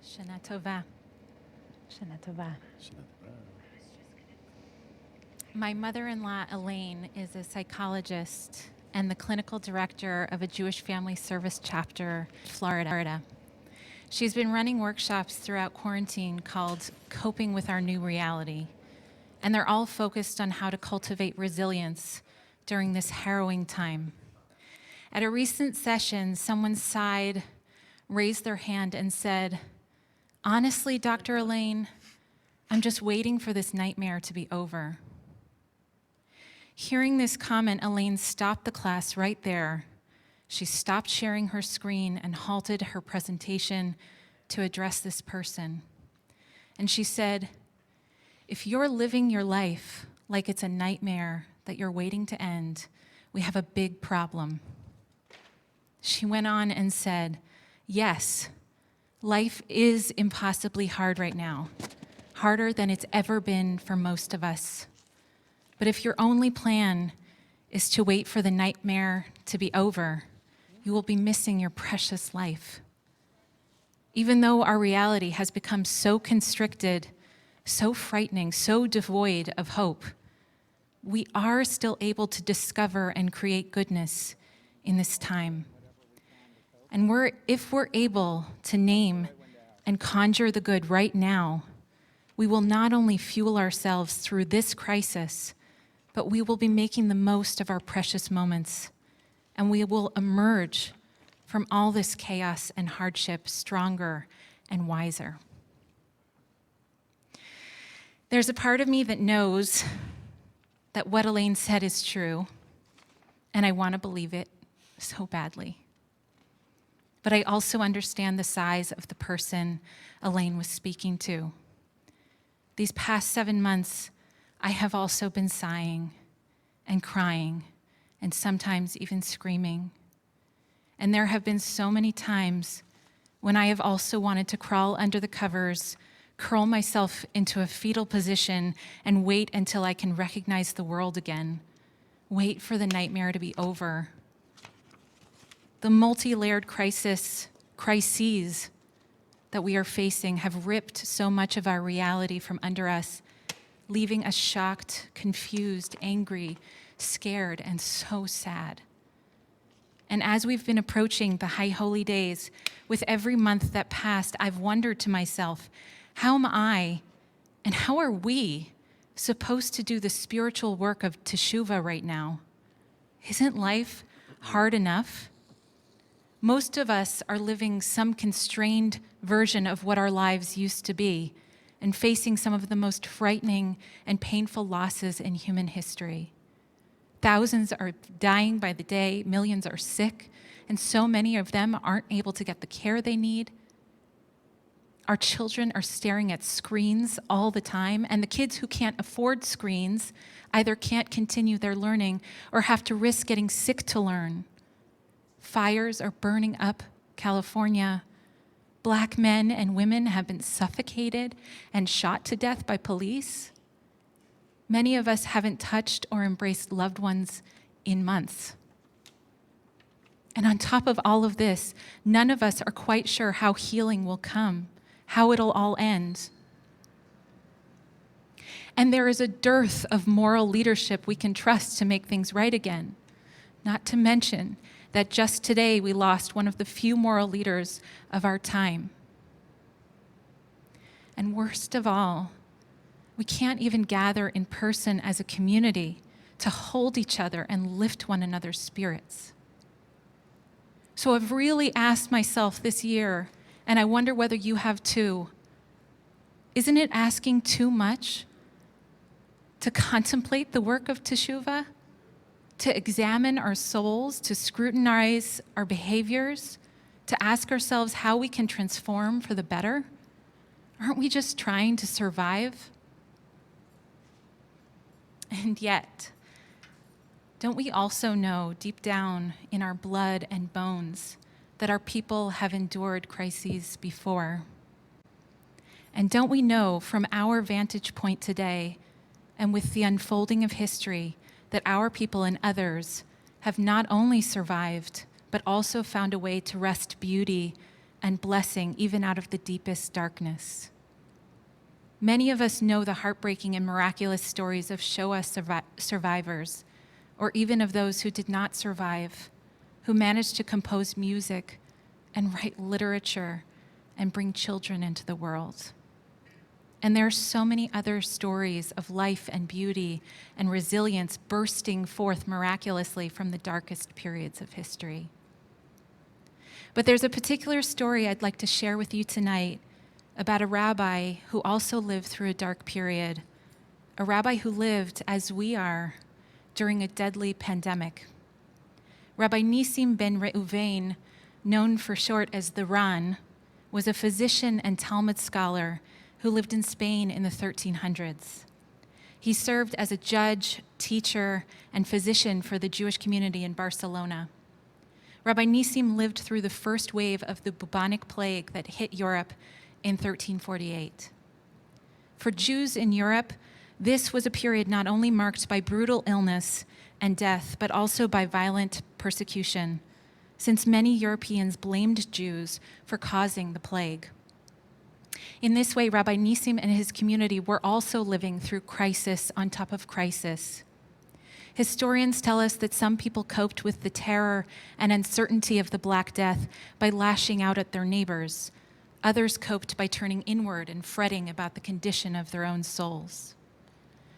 Shana Tova. Shana Tova. My mother-in-law, Elaine, is a psychologist and the clinical director of a Jewish Family Service chapter in Florida. She's been running workshops throughout quarantine called Coping with Our New Reality, and they're all focused on how to cultivate resilience during this harrowing time. At a recent session, someone sighed, raised their hand, and said, "Honestly, Dr. Elaine, I'm just waiting for this nightmare to be over." Hearing this comment, Elaine stopped the class right there. She stopped sharing her screen and halted her presentation to address this person. And she said, "If you're living your life like it's a nightmare that you're waiting to end, we have a big problem." She went on and said, "Yes, life is impossibly hard right now, harder than it's ever been for most of us. But if your only plan is to wait for the nightmare to be over, you will be missing your precious life. Even though our reality has become so constricted, so frightening, so devoid of hope, we are still able to discover and create goodness in this time. And if we're able to name and conjure the good right now, we will not only fuel ourselves through this crisis, but we will be making the most of our precious moments, and we will emerge from all this chaos and hardship stronger and wiser." There's a part of me that knows that what Elaine said is true, and I want to believe it so badly. But I also understand the size of the person Elaine was speaking to. These past 7 months, I have also been sighing and crying and sometimes even screaming. And there have been so many times when I have also wanted to crawl under the covers, curl myself into a fetal position, and wait until I can recognize the world again, wait for the nightmare to be over. The multi-layered crises that we are facing have ripped so much of our reality from under us, leaving us shocked, confused, angry, scared, and so sad. And as we've been approaching the High Holy Days, with every month that passed, I've wondered to myself, how am I and how are we supposed to do the spiritual work of Teshuvah right now? Isn't life hard enough? Most of us are living some constrained version of what our lives used to be and facing some of the most frightening and painful losses in human history. Thousands are dying by the day, millions are sick, and so many of them aren't able to get the care they need. Our children are staring at screens all the time, and the kids who can't afford screens either can't continue their learning or have to risk getting sick to learn. Fires are burning up California. Black men and women have been suffocated and shot to death by police. Many of us haven't touched or embraced loved ones in months. And on top of all of this, none of us are quite sure how healing will come, how it'll all end. And there is a dearth of moral leadership we can trust to make things right again, not to mention that just today we lost one of the few moral leaders of our time. And worst of all, we can't even gather in person as a community to hold each other and lift one another's spirits. So I've really asked myself this year, and I wonder whether you have too, isn't it asking too much to contemplate the work of Teshuvah? To examine our souls, to scrutinize our behaviors, to ask ourselves how we can transform for the better? Aren't we just trying to survive? And yet, don't we also know deep down in our blood and bones that our people have endured crises before? And don't we know from our vantage point today, and with the unfolding of history, that our people and others have not only survived, but also found a way to wrest beauty and blessing even out of the deepest darkness. Many of us know the heartbreaking and miraculous stories of Shoah survivors, or even of those who did not survive, who managed to compose music and write literature and bring children into the world. And there are so many other stories of life and beauty and resilience bursting forth miraculously from the darkest periods of history. But there's a particular story I'd like to share with you tonight about a rabbi who also lived through a dark period, a rabbi who lived, as we are, during a deadly pandemic. Rabbi Nissim ben Reuven, known for short as the Ran, was a physician and Talmud scholar who lived in Spain in the 1300s. He served as a judge, teacher, and physician for the Jewish community in Barcelona. Rabbi Nissim lived through the first wave of the bubonic plague that hit Europe in 1348. For Jews in Europe, this was a period not only marked by brutal illness and death, but also by violent persecution, since many Europeans blamed Jews for causing the plague. In this way, Rabbi Nissim and his community were also living through crisis on top of crisis. Historians tell us that some people coped with the terror and uncertainty of the Black Death by lashing out at their neighbors. Others coped by turning inward and fretting about the condition of their own souls.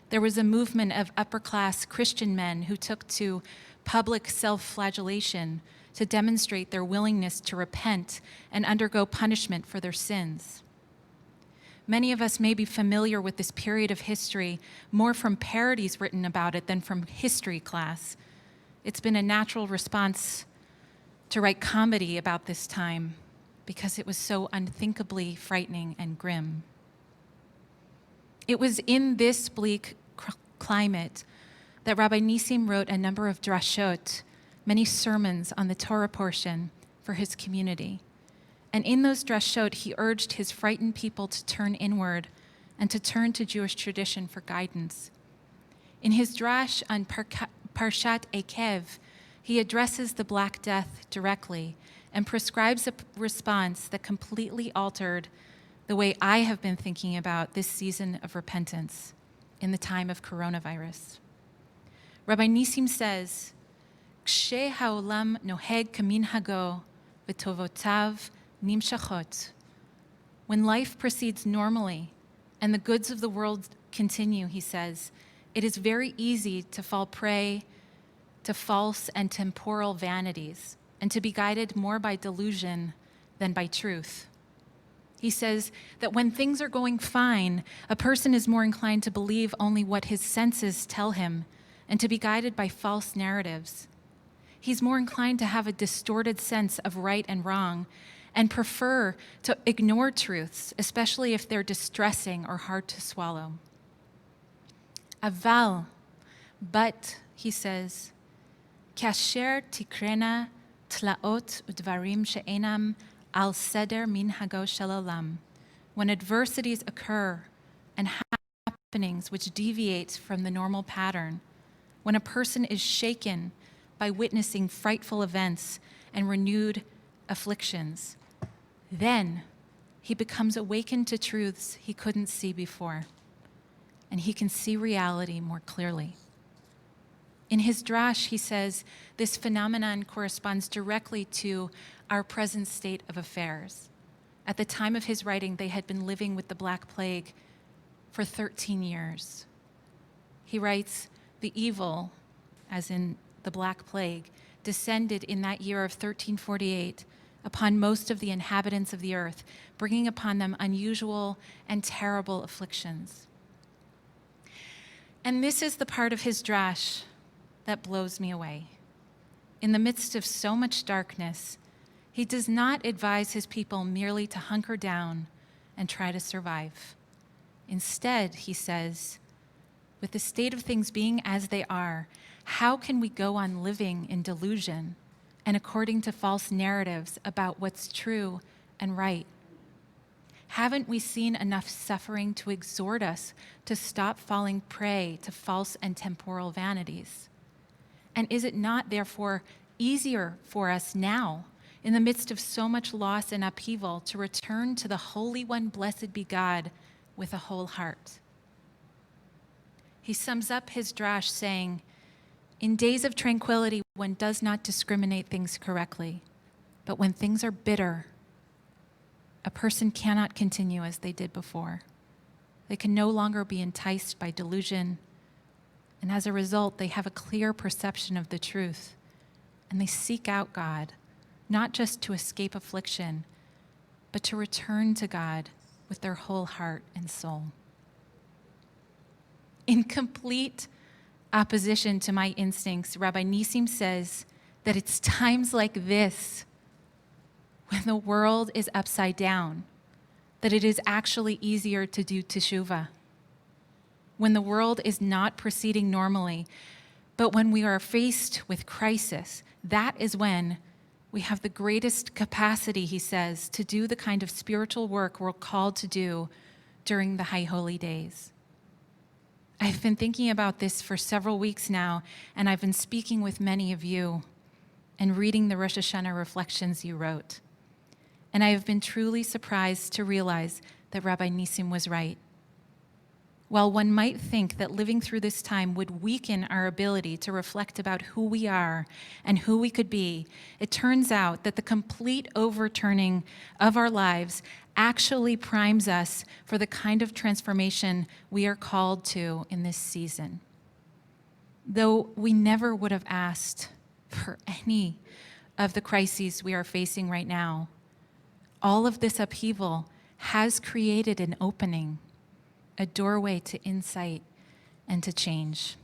There was a movement of upper-class Christian men who took to public self-flagellation to demonstrate their willingness to repent and undergo punishment for their sins. Many of us may be familiar with this period of history more from parodies written about it than from history class. It's been a natural response to write comedy about this time because it was so unthinkably frightening and grim. It was in this bleak climate that Rabbi Nissim wrote a number of drashot, many sermons on the Torah portion for his community. And in those drashot, he urged his frightened people to turn inward and to turn to Jewish tradition for guidance. In his drash on Parshat Ekev, he addresses the Black Death directly and prescribes a response that completely altered the way I have been thinking about this season of repentance in the time of coronavirus. Rabbi Nissim says, "Kshe ha'olam noheg kaminhago v'tovotav nimshachot." When life proceeds normally and the goods of the world continue, he says, it is very easy to fall prey to false and temporal vanities and to be guided more by delusion than by truth. He says that when things are going fine, a person is more inclined to believe only what his senses tell him and to be guided by false narratives. He's more inclined to have a distorted sense of right and wrong and prefer to ignore truths, especially if they're distressing or hard to swallow. Aval, but, he says, kasher tikrena tlaot udvarim she'enam al seder minhago shel olam. When adversities occur and happenings which deviate from the normal pattern, when a person is shaken by witnessing frightful events and renewed afflictions, then he becomes awakened to truths he couldn't see before, and he can see reality more clearly. In his drash, he says, this phenomenon corresponds directly to our present state of affairs. At the time of his writing, they had been living with the Black Plague for 13 years. He writes, the evil, as in the Black Plague, descended in that year of 1348 upon most of the inhabitants of the earth, bringing upon them unusual and terrible afflictions. And this is the part of his drash that blows me away. In the midst of so much darkness, he does not advise his people merely to hunker down and try to survive. Instead, he says, with the state of things being as they are, how can we go on living in delusion and according to false narratives about what's true and right? Haven't we seen enough suffering to exhort us to stop falling prey to false and temporal vanities? And is it not, therefore, easier for us now, in the midst of so much loss and upheaval, to return to the Holy One, blessed be God, with a whole heart. He sums up his drash saying, in days of tranquility, one does not discriminate things correctly, but when things are bitter, a person cannot continue as they did before. They can no longer be enticed by delusion, and as a result, they have a clear perception of the truth, and they seek out God, not just to escape affliction, but to return to God with their whole heart and soul. In complete opposition to my instincts, Rabbi Nissim says that it's times like this, when the world is upside down, that it is actually easier to do teshuvah. When the world is not proceeding normally, but when we are faced with crisis, that is when we have the greatest capacity, he says, to do the kind of spiritual work we're called to do during the high holy days. I've been thinking about this for several weeks now, and I've been speaking with many of you and reading the Rosh Hashanah reflections you wrote. And I have been truly surprised to realize that Rabbi Nissim was right. While one might think that living through this time would weaken our ability to reflect about who we are and who we could be, it turns out that the complete overturning of our lives actually primes us for the kind of transformation we are called to in this season. Though we never would have asked for any of the crises we are facing right now, all of this upheaval has created an opening, a doorway to insight and to change.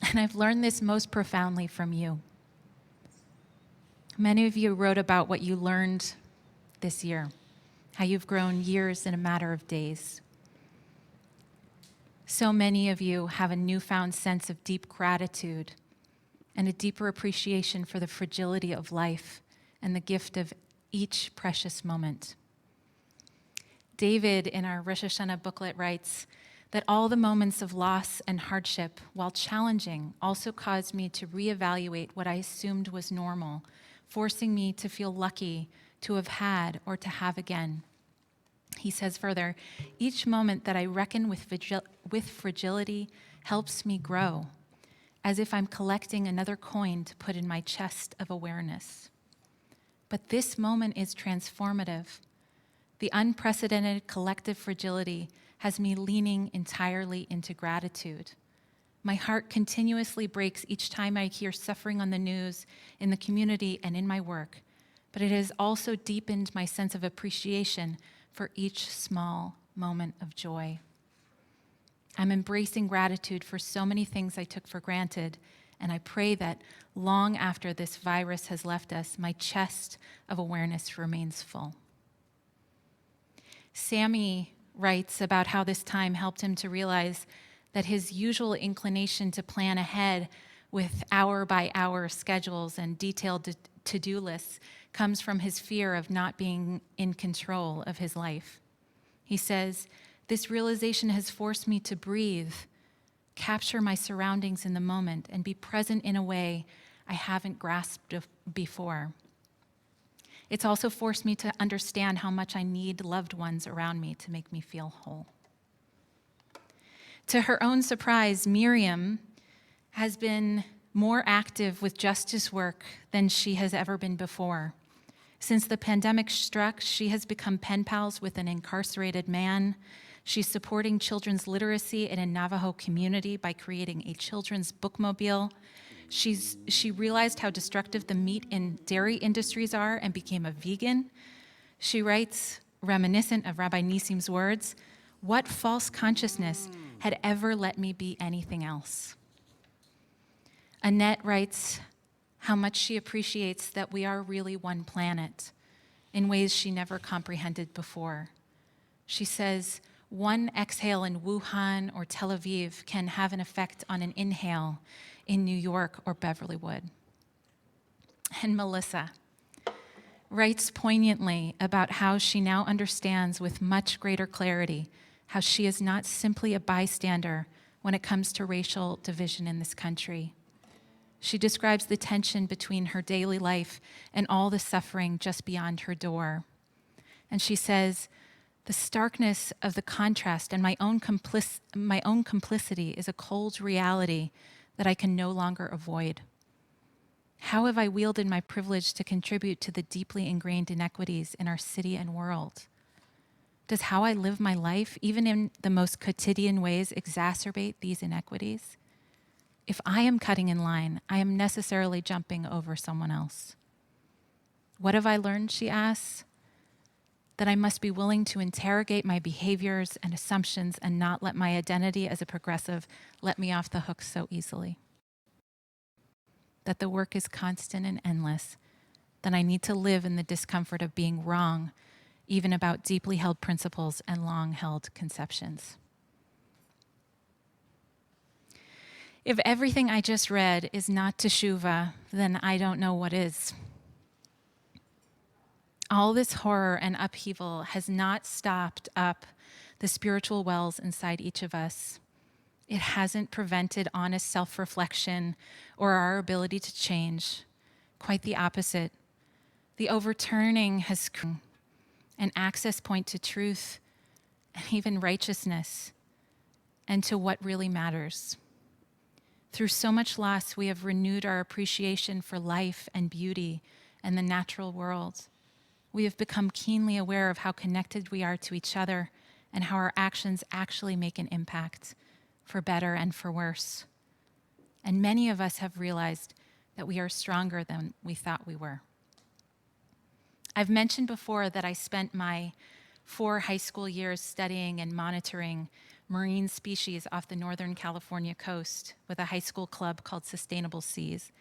And I've learned this most profoundly from you. Many of you wrote about what you learned this year, how you've grown years in a matter of days. So many of you have a newfound sense of deep gratitude and a deeper appreciation for the fragility of life and the gift of each precious moment. David, in our Rosh Hashanah booklet, writes that all the moments of loss and hardship, while challenging, also caused me to reevaluate what I assumed was normal, forcing me to feel lucky to have had or to have again. He says further, each moment that I reckon with fragility helps me grow, as if I'm collecting another coin to put in my chest of awareness. But this moment is transformative. The unprecedented collective fragility has me leaning entirely into gratitude. My heart continuously breaks each time I hear suffering on the news, in the community, and in my work. But it has also deepened my sense of appreciation for each small moment of joy. I'm embracing gratitude for so many things I took for granted, and I pray that long after this virus has left us, my chest of awareness remains full. Sammy writes about how this time helped him to realize that his usual inclination to plan ahead with hour-by-hour schedules and detailed to-do lists comes from his fear of not being in control of his life. He says, "This realization has forced me to breathe, capture my surroundings in the moment, and be present in a way I haven't grasped before. It's also forced me to understand how much I need loved ones around me to make me feel whole." To her own surprise, Miriam has been more active with justice work than she has ever been before. Since the pandemic struck, she has become pen pals with an incarcerated man. She's supporting children's literacy in a Navajo community by creating a children's bookmobile. She realized how destructive the meat and dairy industries are and became a vegan. She writes, reminiscent of Rabbi Nissim's words, "What false consciousness had ever let me be anything else?" Annette writes how much she appreciates that we are really one planet in ways she never comprehended before. She says, one exhale in Wuhan or Tel Aviv can have an effect on an inhale in New York or Beverlywood. And Melissa writes poignantly about how she now understands with much greater clarity how she is not simply a bystander when it comes to racial division in this country. She describes the tension between her daily life and all the suffering just beyond her door. And she says, the starkness of the contrast and my own complicity is a cold reality that I can no longer avoid. How have I wielded my privilege to contribute to the deeply ingrained inequities in our city and world? Does how I live my life, even in the most quotidian ways, exacerbate these inequities? If I am cutting in line, I am necessarily jumping over someone else. What have I learned, she asks? That I must be willing to interrogate my behaviors and assumptions and not let my identity as a progressive let me off the hook so easily. That the work is constant and endless, that I need to live in the discomfort of being wrong, even about deeply held principles and long-held conceptions. If everything I just read is not teshuvah, then I don't know what is. All this horror and upheaval has not stopped up the spiritual wells inside each of us. It hasn't prevented honest self-reflection or our ability to change. Quite the opposite. The overturning has an access point to truth and even righteousness and to what really matters. Through so much loss, we have renewed our appreciation for life and beauty and the natural world. We have become keenly aware of how connected we are to each other and how our actions actually make an impact, for better and for worse. And many of us have realized that we are stronger than we thought we were. I've mentioned before that I spent my 4 high school years studying and monitoring marine species off the Northern California coast with a high school club called Sustainable Seas.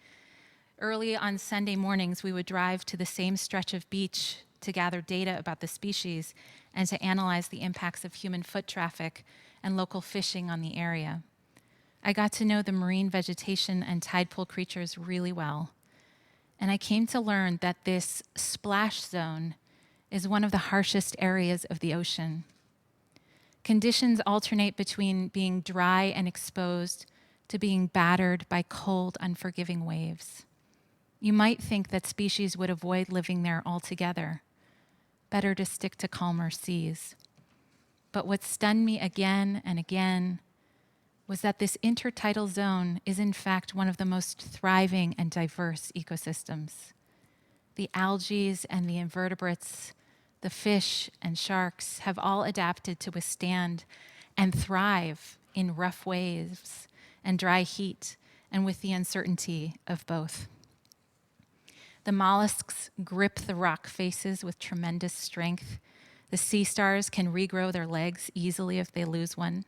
Early on Sunday mornings, we would drive to the same stretch of beach to gather data about the species and to analyze the impacts of human foot traffic and local fishing on the area. I got to know the marine vegetation and tide pool creatures really well. And I came to learn that this splash zone is one of the harshest areas of the ocean. Conditions alternate between being dry and exposed to being battered by cold, unforgiving waves. You might think that species would avoid living there altogether. Better to stick to calmer seas. But what stunned me again and again was that this intertidal zone is in fact one of the most thriving and diverse ecosystems. The algae and the invertebrates, the fish and sharks have all adapted to withstand and thrive in rough waves and dry heat and with the uncertainty of both. The mollusks grip the rock faces with tremendous strength. The sea stars can regrow their legs easily if they lose one.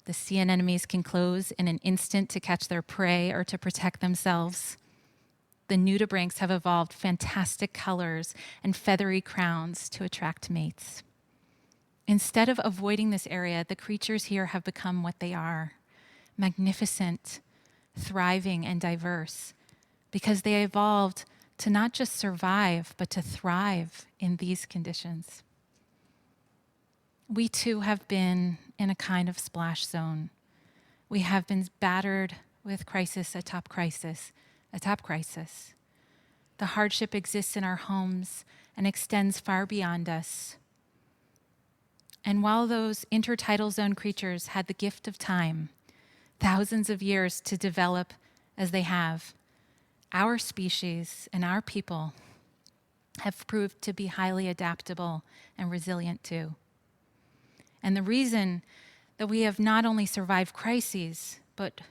The sea anemones can close in an instant to catch their prey or to protect themselves. The nudibranchs have evolved fantastic colors and feathery crowns to attract mates. Instead of avoiding this area, the creatures here have become what they are: magnificent, thriving, and diverse, because they evolved to not just survive, but to thrive in these conditions. We too have been in a kind of splash zone. We have been battered with crisis atop crisis atop crisis. The hardship exists in our homes and extends far beyond us. And while those intertidal zone creatures had the gift of time, thousands of years to develop as they have, our species and our people have proved to be highly adaptable and resilient too. And the reason that we have not only survived crises, but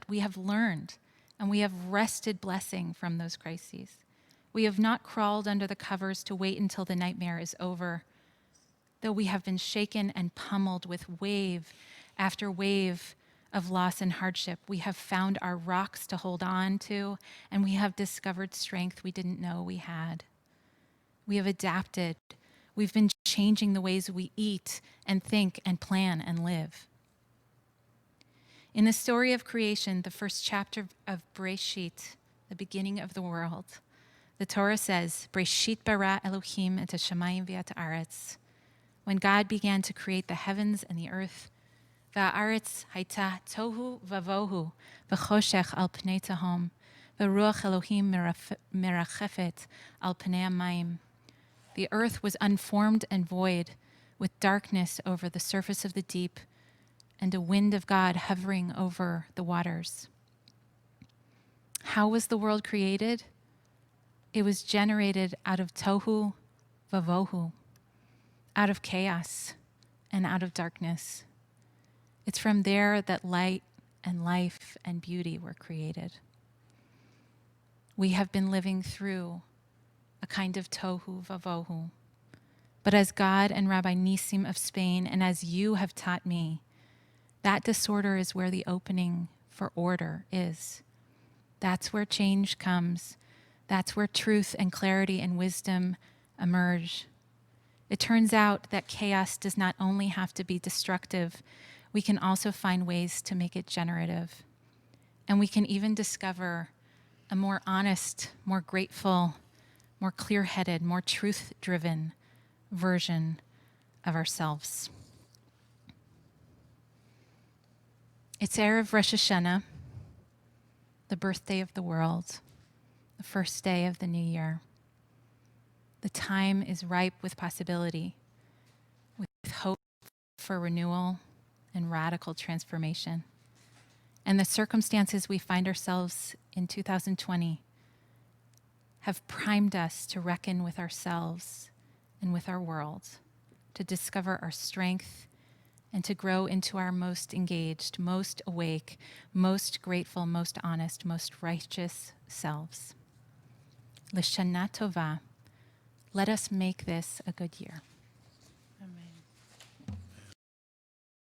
we have learned and we have wrested blessing from those crises. We have not crawled under the covers to wait until the nightmare is over, though we have been shaken and pummeled with wave after wave of loss and hardship. We have found our rocks to hold on to, and we have discovered strength we didn't know we had. We have adapted. We've been changing the ways we eat and think and plan and live. In the story of creation, the first chapter of Bereshit, the beginning of the world, the Torah says, Bereshit bara Elohim et hashamayim v'et haaretz. When God began to create the heavens and the earth, והארץ הייתה תוהו ובוהו, וחושך על פני תהום, ורוח אלוהים מרחפת על פני המים. The earth was unformed and void, with darkness over the surface of the deep, and a wind of God hovering over the waters. How was the world created? It was generated out of tohu vavohu, out of chaos and out of darkness. It's from there that light and life and beauty were created. We have been living through a kind of tohu vavohu. But as God and Rabbi Nissim of Spain, and as you have taught me, that disorder is where the opening for order is. That's where change comes. That's where truth and clarity and wisdom emerge. It turns out that chaos does not only have to be destructive, we can also find ways to make it generative. And we can even discover a more honest, more grateful, more clear-headed, more truth-driven version of ourselves. It's Erev Rosh Hashanah, the birthday of the world, the first day of the new year. The time is ripe with possibility, with hope for renewal and radical transformation. And the circumstances we find ourselves in 2020 have primed us to reckon with ourselves and with our world, to discover our strength and to grow into our most engaged, most awake, most grateful, most honest, most righteous selves. L'shana tova. Let us make this a good year.